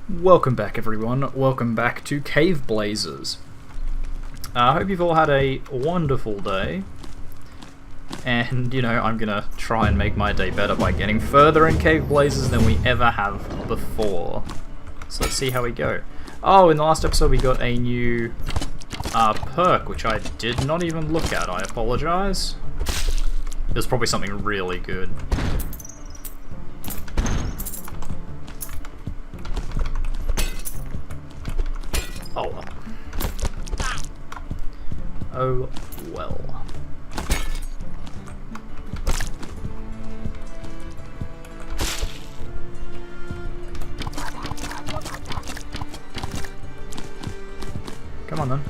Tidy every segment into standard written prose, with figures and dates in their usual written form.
Welcome back everyone, welcome back to Caveblazers. I hope you've all had a wonderful day, and I'm gonna try and make my day better by getting further in Caveblazers than we ever have before. So let's see how we go. Oh, in the last episode we got a new perk, which I did not even look at, I apologize. It was probably something really good. Oh well. Oh well. Come on then.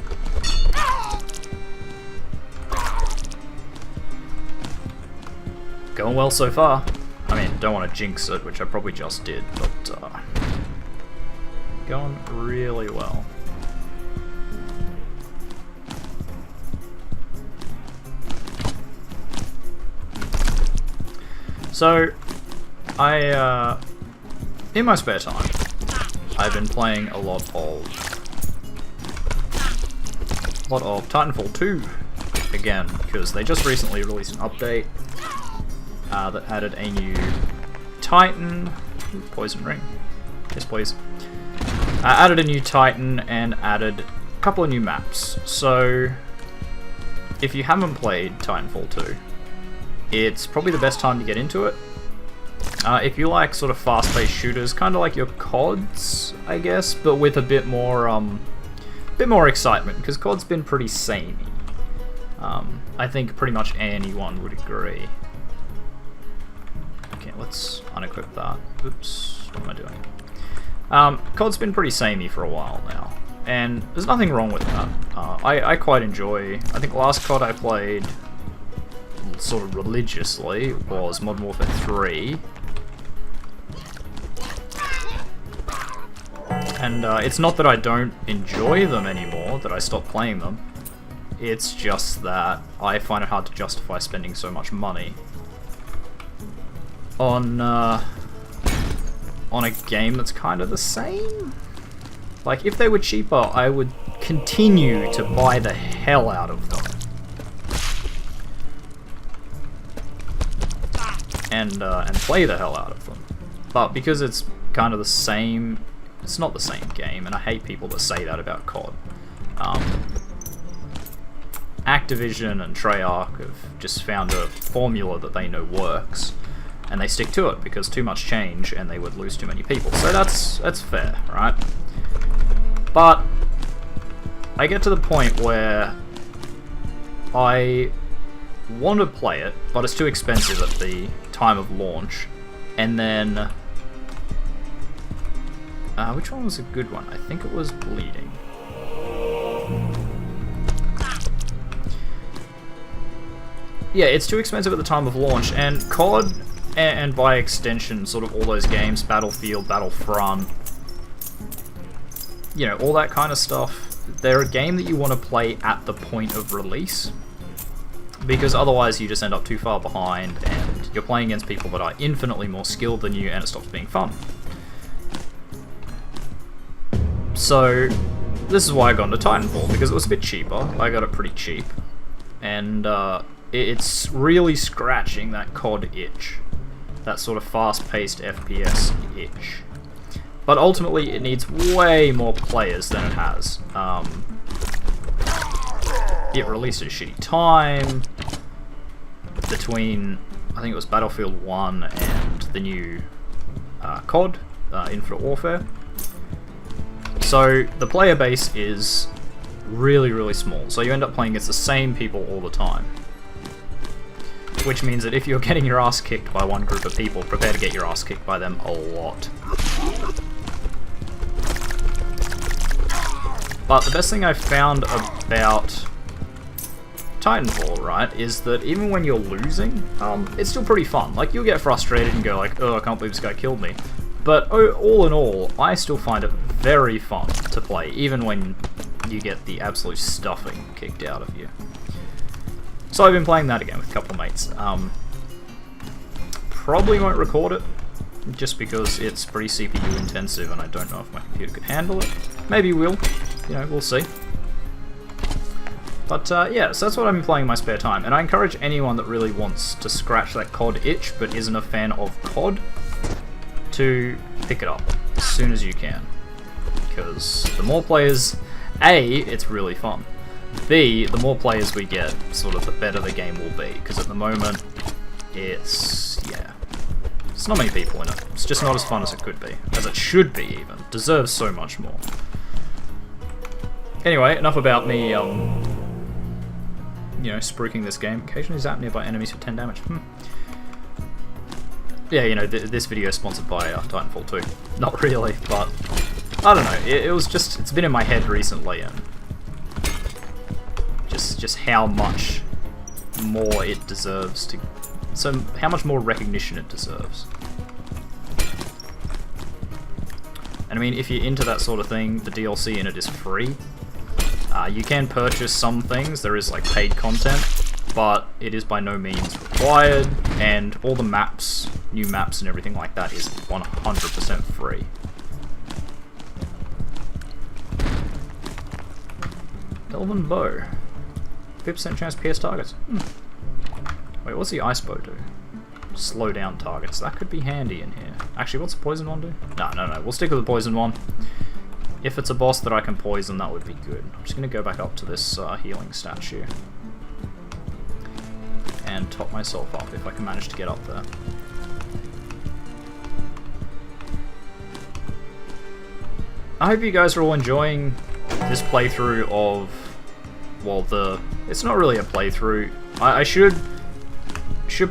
Going well so far. I mean, don't want to jinx it, which I probably just did, but going really well. So, in my spare time, I've been playing a lot of Titanfall 2 again, because they just recently released an update that added a new Titan. Ooh, poison ring. Yes, please. Added a new Titan and added a couple of new maps. So, if you haven't played Titanfall 2, it's probably the best time to get into it. If you like sort of fast-paced shooters, kind of like your CODs, I guess, but with a bit more excitement, because COD's been pretty samey. I think pretty much anyone would agree. Okay, let's unequip that. Oops, what am I doing? COD's been pretty samey for a while now, and there's nothing wrong with that. I quite enjoy. I think last COD I played sort of religiously was Modern Warfare 3, and it's not that I don't enjoy them anymore, that I stopped playing them, it's just that I find it hard to justify spending so much money on a game that's kind of the same. Like, if they were cheaper, I would continue to buy the hell out of them. And play the hell out of them. But because it's kind of the same, it's not the same game, and I hate people that say that about COD. Activision and Treyarch have just found a formula that they know works, and they stick to it because too much change and they would lose too many people. So that's fair, right? But I get to the point where I want to play it, but it's too expensive at the time of launch, and then which one was a good one? I think it was Bleeding. Yeah, it's too expensive at the time of launch, and COD, and by extension sort of all those games, Battlefield, Battlefront, all that kind of stuff, they're a game that you want to play at the point of release, because otherwise you just end up too far behind and you're playing against people that are infinitely more skilled than you, and it stops being fun. So this is why I got into Titanfall, because it was a bit cheaper. I got it pretty cheap, and it's really scratching that COD itch, that sort of fast-paced FPS itch. But ultimately it needs way more players than it has. It released at a shitty time between, I think it was Battlefield 1 and the new COD, Infinite Warfare. So the player base is really, really small, so you end up playing against the same people all the time. Which means that if you're getting your ass kicked by one group of people, prepare to get your ass kicked by them a lot. But the best thing I've found about Titanfall, right, is that even when you're losing, it's still pretty fun. Like, you'll get frustrated and go like, oh, I can't believe this guy killed me. But all in all, I still find it very fun to play, even when you get the absolute stuffing kicked out of you. So I've been playing that again with a couple of mates. Probably won't record it just because it's pretty CPU intensive and I don't know if my computer could handle it. Maybe will, you know, we'll see. But yeah, so that's what I've been playing in my spare time, and I encourage anyone that really wants to scratch that COD itch but isn't a fan of COD to pick it up as soon as you can. Because the more players, A, it's really fun. B, the more players we get, sort of the better the game will be. Because at the moment, it's, yeah, there's not many people in it. It's just not as fun as it could be. As it should be, even. Deserves so much more. Anyway, enough about me, you know, spruiking this game. Occasionally zapped nearby enemies for 10 damage. Yeah, you know, this video is sponsored by Titanfall 2. Not really, but I don't know. It was just, it's been in my head recently, and just how much more it deserves to, so how much more recognition it deserves. And I mean, if you're into that sort of thing, the DLC in it is free. You can purchase some things, there is like paid content, but it is by no means required, and all the maps, new maps and everything like that is 100% free. Elven Bow. 50% chance to pierce targets. Wait, what's the ice bow do? Slow down targets. That could be handy in here. Actually, what's the poison one do? No. We'll stick with the poison one. If it's a boss that I can poison, that would be good. I'm just going to go back up to this healing statue. And top myself up if I can manage to get up there. I hope you guys are all enjoying this playthrough of, well, it's not really a playthrough. I should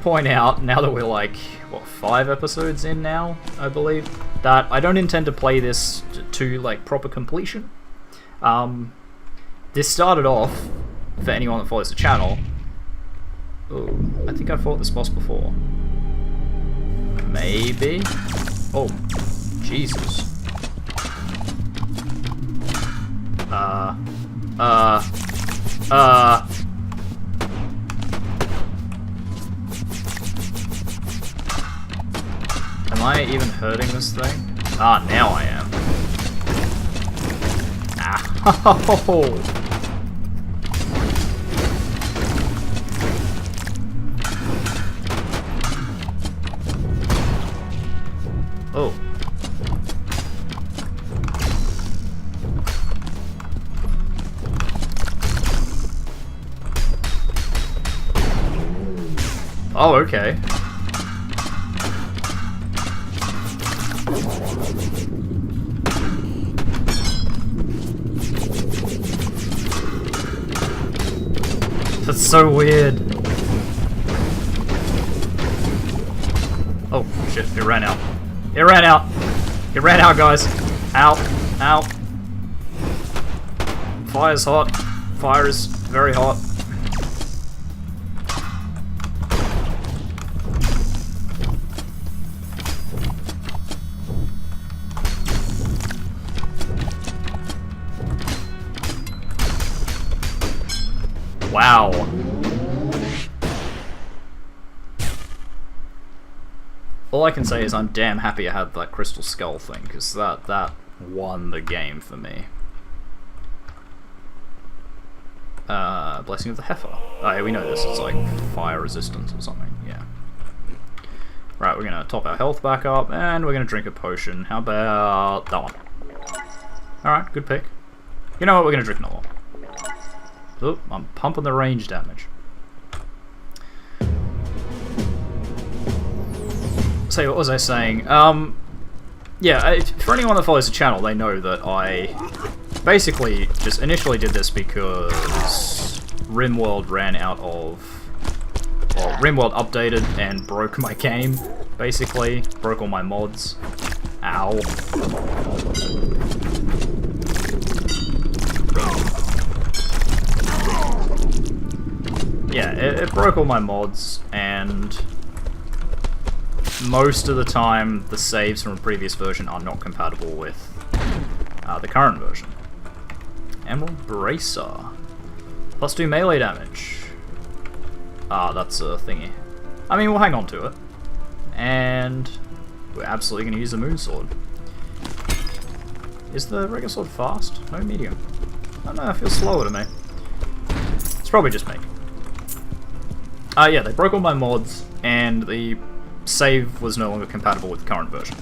point out, now that we're like, what, 5 episodes in now, I believe, that I don't intend to play this to like proper completion. This started off, for anyone that follows the channel, oh, I think I fought this boss before. Maybe? Oh, Jesus. Am I even hurting this thing? Ah, now I am. Ow! Oh. Oh, okay. That's so weird. Oh, shit, it ran out. It ran out! It ran out, guys! Ow! Ow! Fire's hot. Fire is very hot. Wow. All I can say is I'm damn happy I had that crystal skull thing, because that won the game for me. Blessing of the Heifer. Oh yeah, we know this, it's like fire resistance or something, yeah. Right, we're gonna top our health back up, and we're gonna drink a potion. How about that one? Alright, good pick. You know what, we're gonna drink another one. Oop, I'm pumping the range damage. So what was I saying? Yeah, for anyone that follows the channel, they know that I basically just initially did this because RimWorld ran out of... Well, RimWorld updated and broke my game, basically. Broke all my mods. Ow. Yeah, it broke all my mods, and most of the time the saves from a previous version are not compatible with the current version. Emerald Bracer. Plus 2 melee damage. Ah, that's a thingy. I mean, we'll hang on to it. And we're absolutely going to use the moon sword. Is the regular sword fast? No, medium. I don't know, it feels slower to me. It's probably just me. Yeah, they broke all my mods, and the save was no longer compatible with the current version.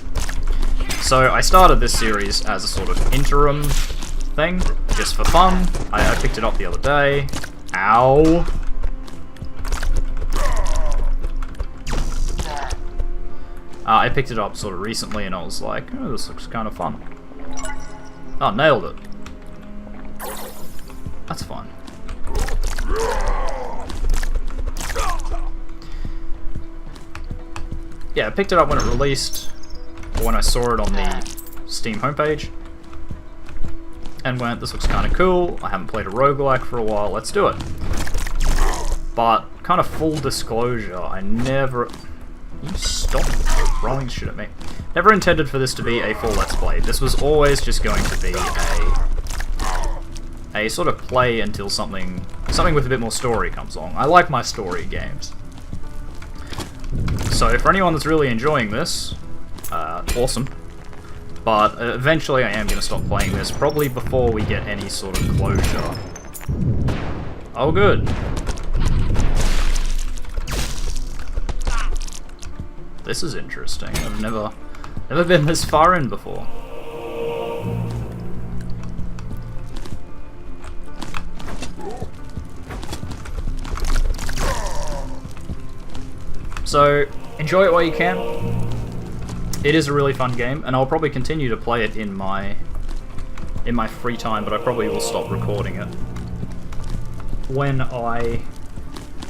So I started this series as a sort of interim thing, just for fun. I picked it up the other day. Ow! I picked it up sort of recently, and I was like, oh, this looks kind of fun. Oh, nailed it. That's fine. Yeah, I picked it up when it released, or when I saw it on the Steam homepage, and went, this looks kind of cool, I haven't played a roguelike for a while, let's do it. But, kind of full disclosure, I never... You stop throwing shit at me. Never intended for this to be a full Let's Play. This was always just going to be a sort of play until something with a bit more story comes along. I like my story games. So for anyone that's really enjoying this, awesome. But eventually I am going to stop playing this, probably before we get any sort of closure. Oh good. This is interesting. I've never been this far in before. So, enjoy it while you can. It is a really fun game, and I'll probably continue to play it in my free time, but I probably will stop recording it when I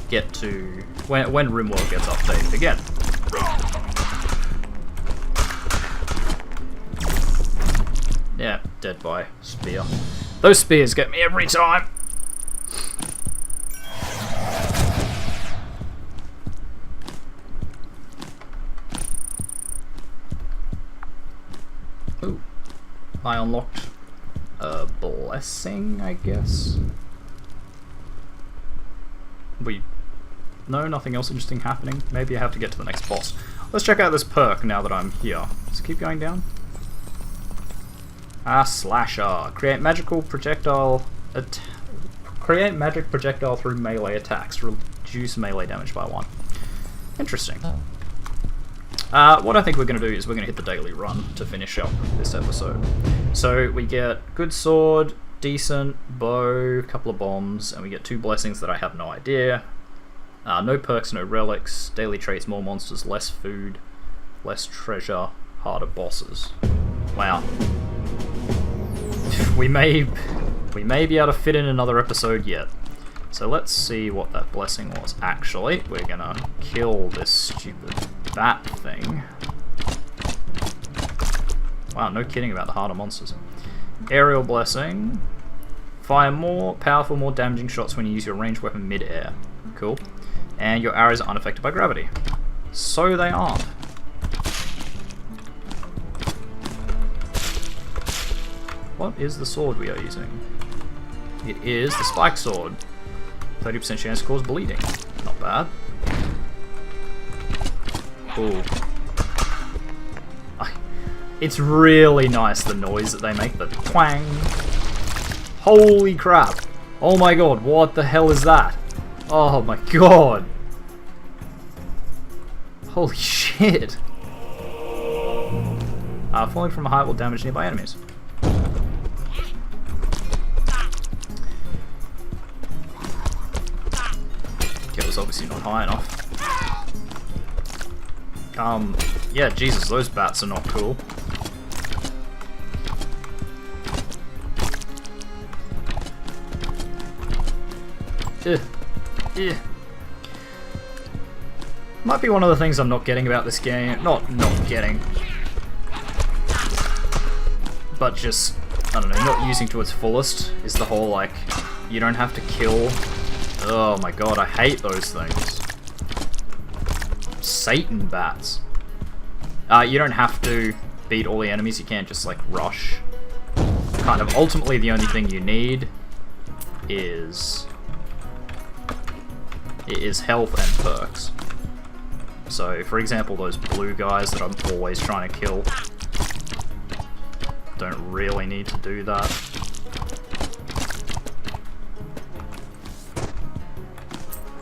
get to when RimWorld gets updated again. Yeah, dead by spear. Those spears get me every time. Ooh. I unlocked a blessing, I guess. No, nothing else interesting happening. Maybe I have to get to the next boss. Let's check out this perk now that I'm here. Does it keep going down? Slasher. Create magical projectile. Create magic projectile through melee attacks. Reduce melee damage by 1. Interesting. What I think we're going to do is we're going to hit the daily run to finish up this episode. So we get good sword, decent bow, couple of bombs, and we get 2 blessings that I have no idea. No perks, no relics, daily traits, more monsters, less food, less treasure, harder bosses. Wow. We may be able to fit in another episode yet. So let's see what that blessing was. Actually, we're gonna kill this stupid bat thing. Wow, no kidding about the harder monsters. Aerial blessing. Fire more powerful, more damaging shots when you use your ranged weapon mid-air. Cool. And your arrows are unaffected by gravity. So they aren't. What is the sword we are using? It is the spike sword. 30% chance to cause bleeding. Not bad. Ooh. It's really nice, the noise that they make, the twang. Holy crap. Oh my god, what the hell is that? Oh my god. Holy shit. Falling from a height will damage nearby enemies. Okay, it was obviously not high enough. Yeah, Jesus, those bats are not cool. Might be one of the things I'm not getting about this game. Not getting. But just, I don't know, not using to its fullest is the whole, like, you don't have to kill. Oh my god, I hate those things. Satan bats. You don't have to beat all the enemies, you can't just, like, rush. Kind of, ultimately the only thing you need is health and perks. So, for example, those blue guys that I'm always trying to kill don't really need to do that.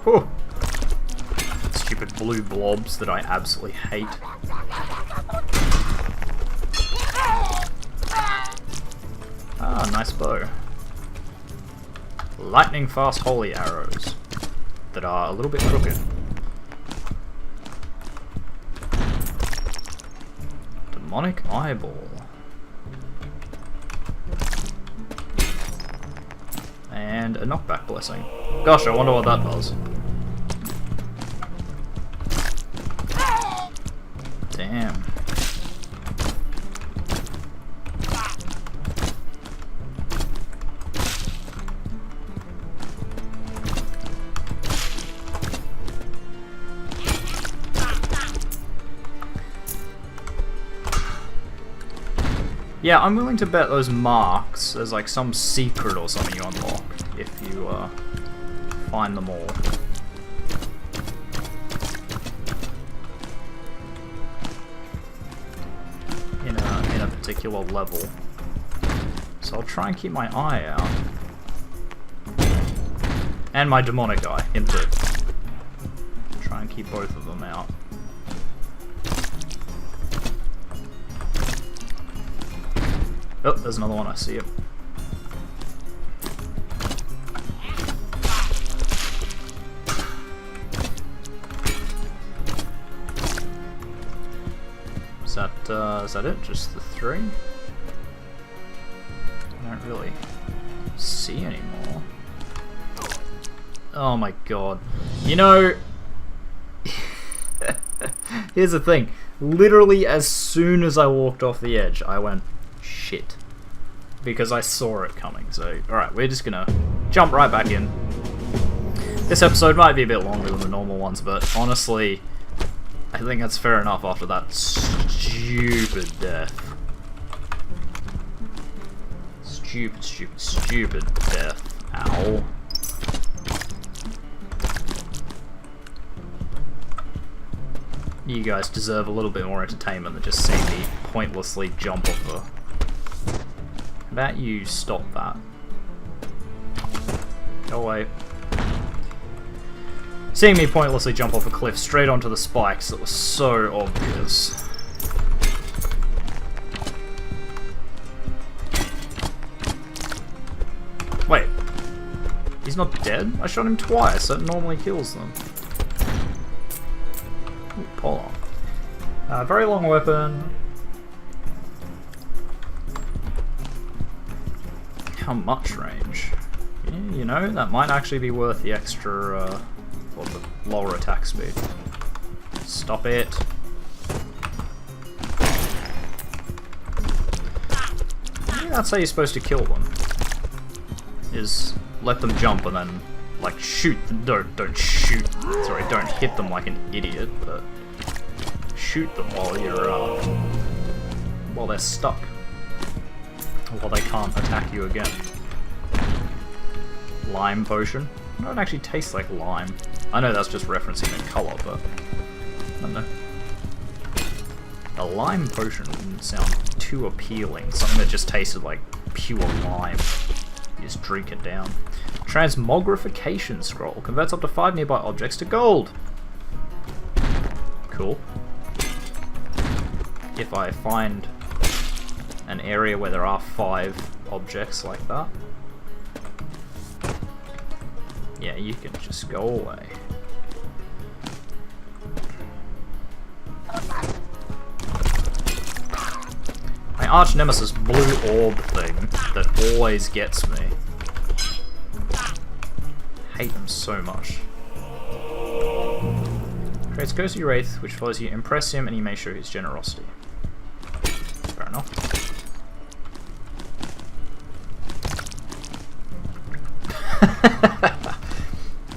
Whew. Stupid blue blobs that I absolutely hate. Ah, nice bow. Lightning fast holy arrows that are a little bit crooked. Demonic eyeball. And a knockback blessing. Gosh, I wonder what that does. Damn. Yeah, I'm willing to bet those marks there's like some secret or something you unlock if you find them all. In a particular level. So I'll try and keep my eye out. And my demonic eye, him too. Try and keep both of them out. Oh, there's another one, I see it. Is that it? Just the 3? I don't really see any more. Oh my god. You know, here's the thing. Literally as soon as I walked off the edge, I went, shit. Because I saw it coming. So, alright, we're just gonna jump right back in. This episode might be a bit longer than the normal ones, but honestly, I think that's fair enough after that stupid death. Stupid, stupid, stupid death. Ow. You guys deserve a little bit more entertainment than just seeing me pointlessly jump off the... How about you stop that? Go away. Seeing me pointlessly jump off a cliff straight onto the spikes, that was so obvious. Wait. He's not dead? I shot him twice, that normally kills them. Ooh, polearm. Very long weapon. How much range? Yeah, you know, that might actually be worth the extra, or the lower attack speed. Stop it. Maybe that's how you're supposed to kill them. Is let them jump and then, like, shoot. Don't shoot. Sorry, don't hit them like an idiot, but shoot them while you're, while they're stuck. While they can't attack you again. Lime potion. I don't actually taste like lime. I know that's just referencing the colour, but I don't know. A lime potion wouldn't sound too appealing. Something that just tasted like pure lime. You just drink it down. Transmogrification scroll. Converts up to 5 nearby objects to gold. Cool. If I find an area where there are 5 objects like that. Yeah, you can just go away. My arch nemesis blue orb thing that always gets me. Hate them so much. Creates Ghostly Wraith, which follows you. Impress him and he may show his generosity. Fair enough.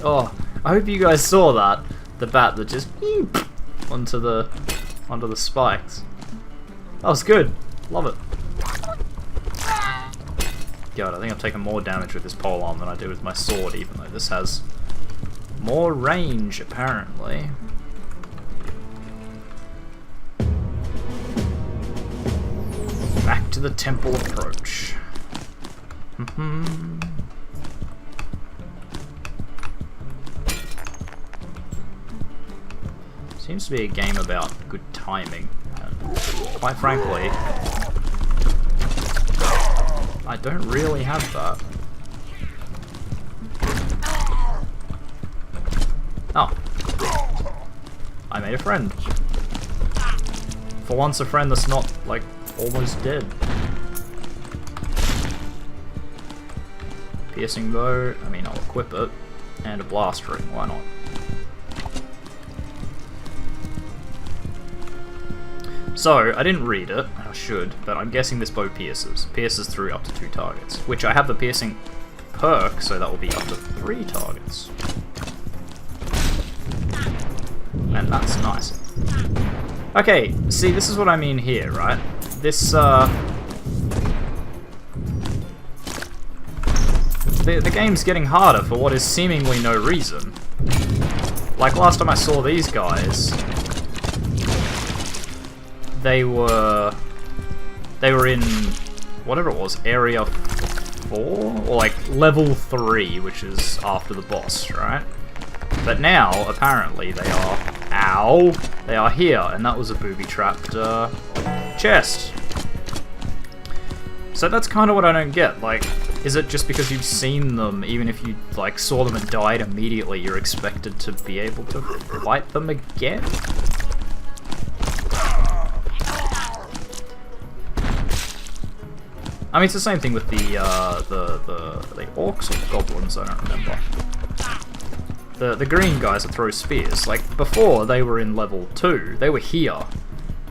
Oh, I hope you guys saw that. The bat that just onto the spikes. That was good. Love it. God, I think I've taken more damage with this polearm than I did with my sword, even though this has more range, apparently. the temple approach. Seems to be a game about good timing, and quite frankly, I don't really have that. Oh. I made a friend. For once a friend that's not, like, almost dead. Piercing bow, I mean I'll equip it. And a blast ring, why not? So, I didn't read it, I should, but I'm guessing this bow pierces. Pierces through up to 2 targets. Which I have the piercing perk, so that will be up to 3 targets. And that's nice. Okay, see, this is what I mean here, right? This, the game's getting harder for what is seemingly no reason. Like, last time I saw these guys, they were in, whatever it was, area 4? Or, like, level 3, which is after the boss, right? But now, apparently, they are... Ow! They are here, and that was a booby-trapped chest. So that's kind of what I don't get. Like, is it just because you've seen them, even if you like saw them and died immediately, you're expected to be able to fight them again? I mean, it's the same thing with the orcs or goblins. I don't remember. The green guys that throw spears, like, before they were in level 2, they were here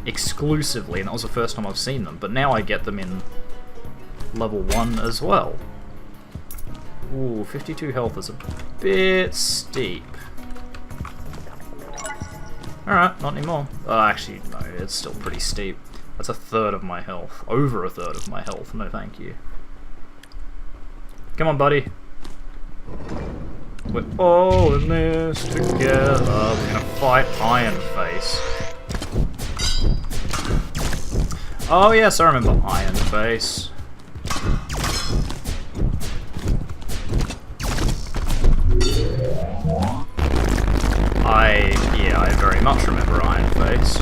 exclusively, and that was the first time I've seen them, but now I get them in level 1 as well. Ooh, 52 health is a bit steep. Alright, not anymore. Actually, no, it's still pretty steep. That's a third of my health. Over a third of my health, no thank you. Come on, buddy. We're all in this together. We're gonna fight Iron Face. Oh yes, I remember Iron Face. I very much remember Iron Face.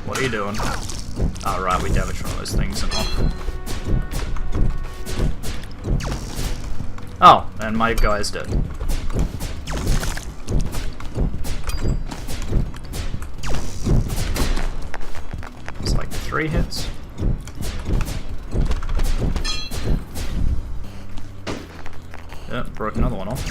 What are you doing? Oh, right, we damaged one of those things and off. Oh, and my guy's dead. It's like 3 hits. Yeah, broke another one off.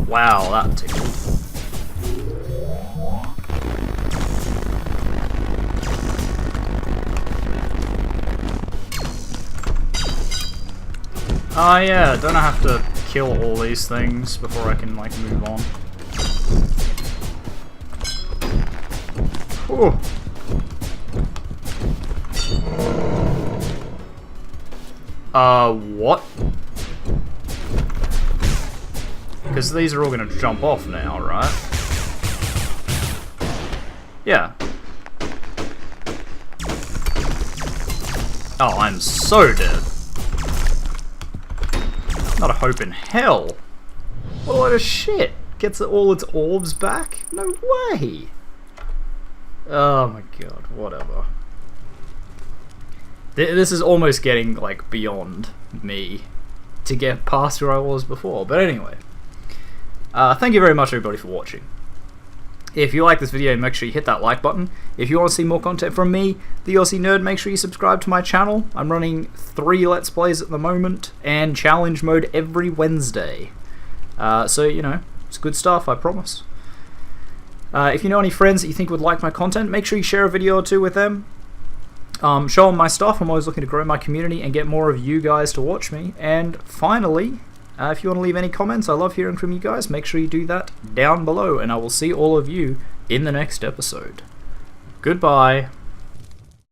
Wow, that tickled. Oh yeah, don't I have to kill all these things before I can, like, move on? Whew. What? Because these are all going to jump off now, right? Yeah. Oh, I'm so dead. Not a hope in hell. What a load of shit. Gets all its orbs back? No way. Oh my god, whatever. This is almost getting, like, beyond me to get past where I was before. But anyway. Thank you very much, everybody, for watching. If you like this video, make sure you hit that like button. If you want to see more content from me, TheOzzieNerd, make sure you subscribe to my channel. I'm running 3 Let's Plays at the moment, and challenge mode every Wednesday. So, you know, it's good stuff, I promise. If you know any friends that you think would like my content, make sure you share a video or two with them. Show them my stuff. I'm always looking to grow my community and get more of you guys to watch me. And finally, if you want to leave any comments, I love hearing from you guys. Make sure you do that down below, and I will see all of you in the next episode. Goodbye.